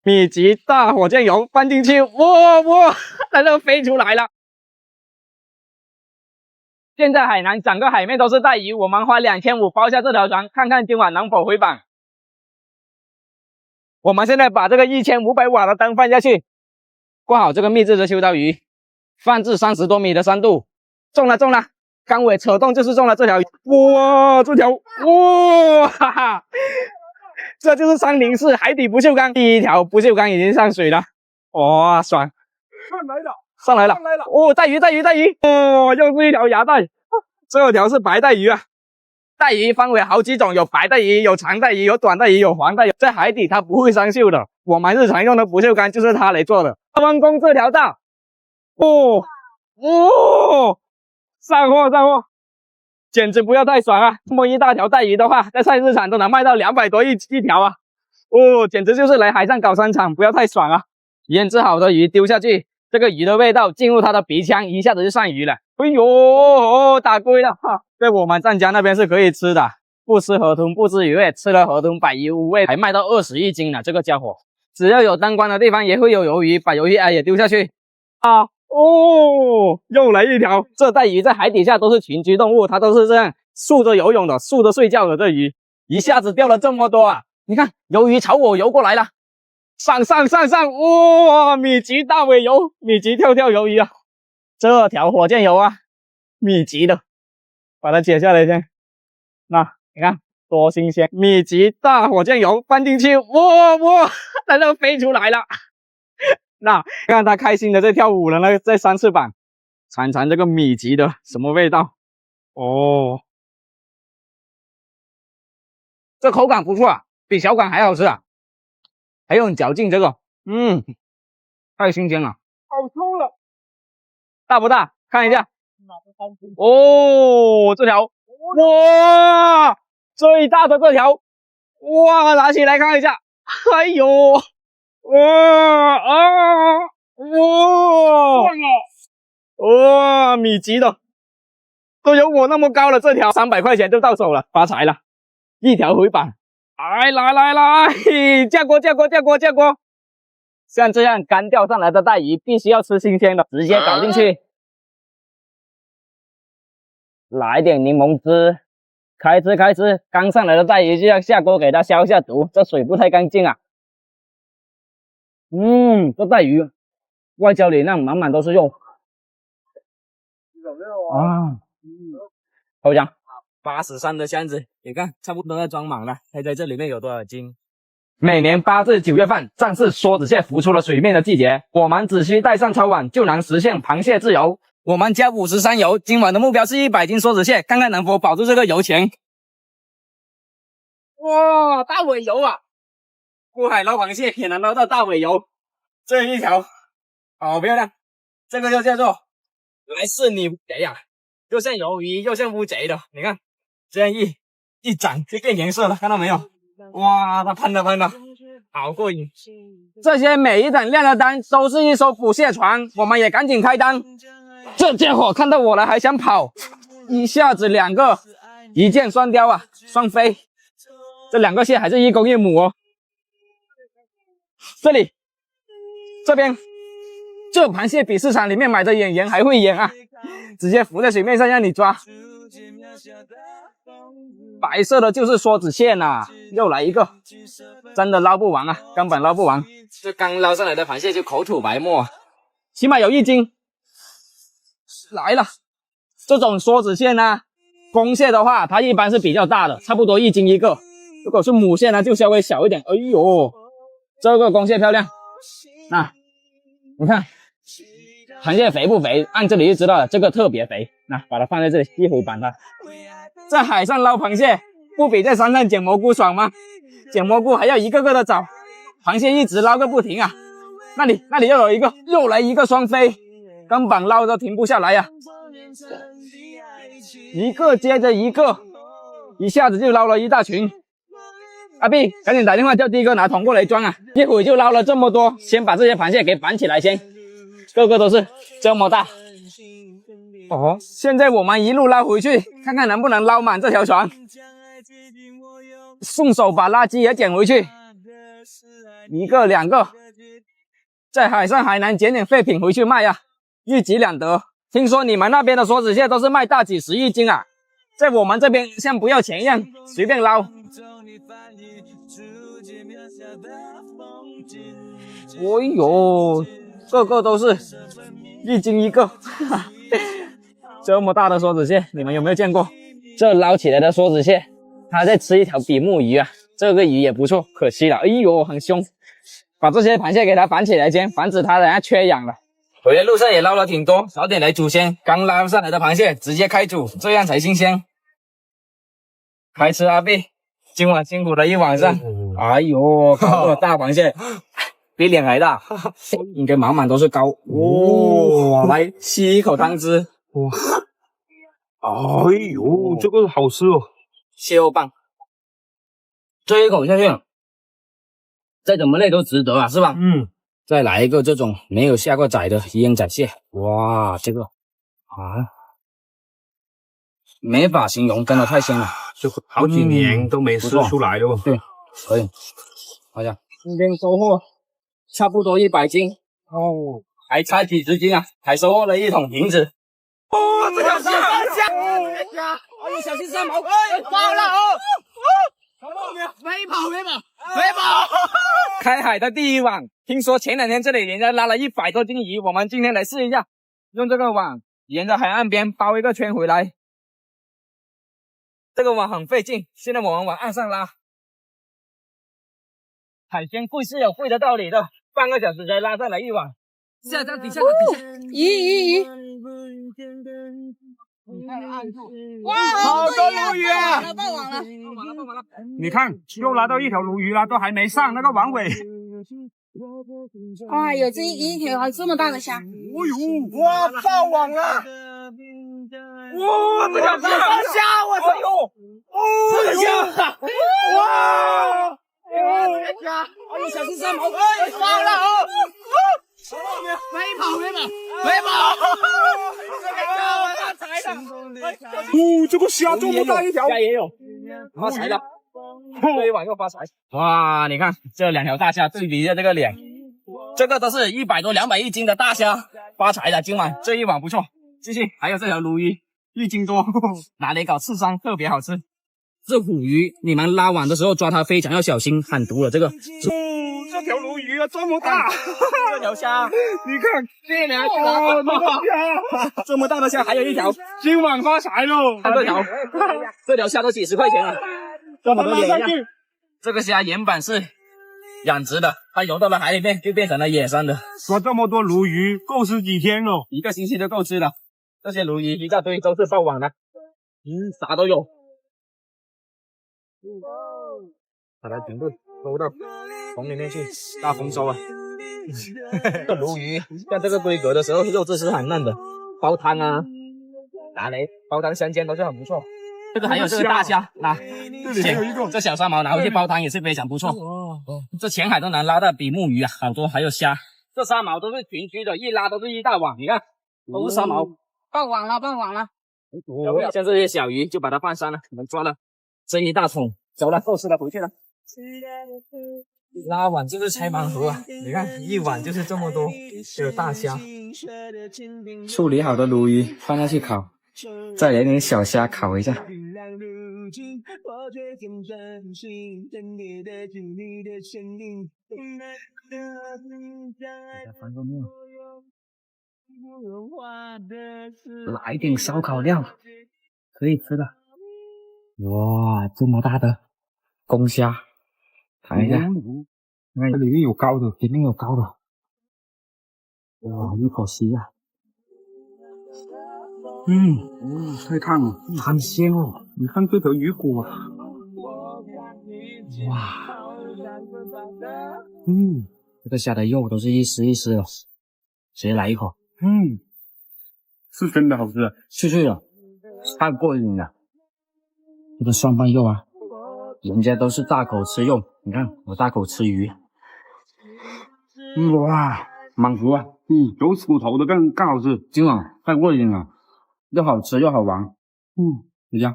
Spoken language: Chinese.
米奇大火箭油放进去，哇，它都飞出来了。现在海南整个海面都是带鱼，我们花2500包下这条船，看看今晚能否回本。我们现在把这个1500瓦的灯放下去，挂好这个秘制的秋刀鱼，放置30多米的深度，中了，钢尾扯动就是中了这条鱼，哇，这条哇，哈哈，这就是304海底不锈钢，第一条不锈钢已经上水了，哇，爽，上来了，哦，带鱼，哦，又是一条牙带，这条是白带鱼啊。带鱼分为好几种，有白带鱼，有长带鱼，有短带鱼，有黄带鱼。在海底它不会生锈的，我们日常用的不锈钢就是它来做的。弯弓这条大，哦，上货，简直不要太爽啊！这么一大条带鱼的话，在菜市场都能卖到200多一条啊！哦，简直就是来海上搞商场，不要太爽啊！腌制好的鱼丢下去，这个鱼的味道进入它的鼻腔，一下子就上鱼了。哎呦，打龟了哈！在我们湛江那边是可以吃的，不吃河豚不知鱼味，吃了河豚百鱼无味，还卖到20一斤呢。这个家伙，只要有灯光的地方也会有鱿鱼，把鱿鱼也丢下去啊！哦，又来一条。这带鱼在海底下都是群居动物，它都是这样竖着游泳的，竖着睡觉的。这鱼一下子钓了这么多啊！你看，鱿鱼朝我游过来了，上！哇，米奇大尾鱿，米奇跳鱿鱼啊！这条火箭油啊，米奇的，把它解下来先。那你看多新鲜！米奇大火箭油放进去，哇，它都飞出来了。那看它开心的在跳舞了，那个在3翅膀，尝尝这个米奇的什么味道？哦，这口感不错啊，比小管还好吃啊，还有很嚼劲。这个，太新鲜了，好粗了，大不大？看一下。哦，这条，哇，最大的这条，哇，拿起来看一下，哎呦，哇，米奇的，都有我那么高了，这条300块钱就到手了，发财了，一条回本。来，价锅，像这样干钓上来的带鱼，必须要吃新鲜的，直接搞进去。来点柠檬汁，开吃，刚上来的带鱼就要下锅给它消一下毒，这水不太干净啊。这带鱼外焦里嫩，满都是肉啊。投奖83的箱子，你看差不多要装满了，猜猜这里面有多少斤？每年8至9月份，正是梭子蟹浮出了水面的季节，我们只需带上抽网就能实现螃蟹自由。我们加53油，今晚的目标是100斤梭子蟹，看看能否保住这个油钱。哇，大尾油啊！过海捞螃蟹也能捞到大尾油，这一条好漂亮，这个就叫做来势你乌贼啊，又像鱿鱼又像乌贼的，你看这样一展就变颜色了，看到没有？哇，它喷的，好过瘾！这些每一等亮的单都是一艘捕蟹船，我们也赶紧开单。这家伙看到我了还想跑，一下子2个，一箭双雕啊，双飞。这2个蟹还是1公1母哦。这边，这螃蟹比市场里面买的演员还会演啊，直接浮在水面上让你抓。白色的就是梭子蟹呐，又来一个，真的捞不完啊，根本捞不完。这刚捞上来的螃蟹就口吐白沫，起码有1斤。来了，这种梭子蟹呢，公蟹的话它一般是比较大的，差不多1斤1个，如果是母蟹呢就稍微小一点。哎呦，这个公蟹漂亮，那你看螃蟹肥不肥，按这里就知道了，这个特别肥。那把它放在这里，一回绑它。在海上捞螃蟹不比在山上捡蘑菇爽吗？捡蘑菇还要一个个的找，螃蟹一直捞个不停啊。那里又有一个，又来一个双飞，根本捞都停不下来呀，一个接着一个，一下子就捞了一大群。阿碧，赶紧打电话叫第一个拿桶过来装啊！一会就捞了这么多，先把这些螃蟹给绑起来先，个个都是这么大。哦，现在我们一路捞回去，看看能不能捞满这条船。顺手把垃圾也捡回去。1个2个，在海上还能捡点废品回去卖呀，一举两得。听说你们那边的梭子蟹都是卖大几10一斤啊，在我们这边像不要钱一样随便捞。哎呦，个个都是1斤1个，这么大的梭子蟹，你们有没有见过？这捞起来的梭子蟹，它在吃一条比目鱼啊，这个鱼也不错，可惜了，哎呦，很凶。把这些螃蟹给它绑起来先，防止它等下缺氧了。回来路上也捞了挺多，早点来煮先。刚捞上来的螃蟹直接开煮，这样才新鲜。开吃阿碧，今晚辛苦了一晚上。哎呦，烤个大螃蟹，比脸还大，应该满满都是膏。哇，来吸一口汤汁。哇，哎呦，这个好吃哦，蟹肉棒，这一口下去，再怎么累都值得啊，是吧？再来一个这种没有下过崽的烟仔蟹，哇，这个啊，没法形容，真的太鲜了，这个好几年都没吃出来了。对，可以。好像今天收获差不多100斤哦，还差几十斤啊，还收获了1桶银子。哦，这条虾，哎呦，小心3毛，爆了哦！没跑！开海的第一网，听说前2天这里人家拉了100多斤鱼，我们今天来试一下，用这个网沿着海岸边包一个圈回来。这个网很费劲，现在我们往岸上拉。海鲜贵是有贵的道理的，半个小时才拉上来1网。下到底下，鱼，哇，好多鲈鱼啊！爆网了！你看，又拿到1条鲈鱼了，都还没上那个网尾。哎呦，这一条还这么大的虾！哎呦，哇，爆网了！哇，这条大虾，我操！这个虾，哇！这个虾，哎呦，小心3毛，爆了哦！没跑！这个虾这么大一条，虾也有，发财了，这一网又发财。哇，你看这2条大虾对比着这个脸，这个都是100多200一斤的大虾，发财了，今晚这一网不错。继续，还有这条鲈鱼，1斤多，拿来搞刺身特别好吃。这虎鱼，你们拉网的时候抓它非常要小心，很毒的这个。这条鲈鱼啊这么大，这条虾，你看这两条虾，这么大的虾还有1条，今晚发财喽！看这条虾都几10块钱了，这么多脸呀！这个虾原本是养殖的，它游到了海里面就变成了野生的。抓这么多鲈鱼，够吃几天了？1个星期就够吃了。这些鲈鱼一大堆都是爆网的，啥都有。把它全部收到桶里面去，大丰收啊！这鲈鱼像这个规格的时候，肉质是很嫩的，煲汤啊，拿来煲汤香煎都是很不错。这个还有这个大虾，拿这小3毛拿回去煲汤也是非常不错。这前海都能拉到比目鱼啊，好多，还有虾。这3毛都是群居的，一拉都是一大网，你看都是3毛。爆网了！像这些小鱼就把它放生了，我们抓了这一大桶，走了，够吃了，回去了。拉网就是拆盲盒啊！你看一网就是这么多，还有大虾。处理好的鲈鱼放下去烤，再来点小虾烤一下。来点烧烤料，可以吃了。哇，这么大的公虾，看一下，看里面有膏的，里面有膏的。哇，一口吸啊！太烫了，很鲜哦。你看这条鱼骨啊，哇，这个虾的肉都是一丝一丝的，直接来一口，是真的好吃，脆脆的，太过瘾了。这个双瓣肉啊，人家都是大口吃肉，你看我大口吃鱼。哇，满足啊！有骨头的更好吃，今晚太过瘾了，又好吃又好玩。怎么样？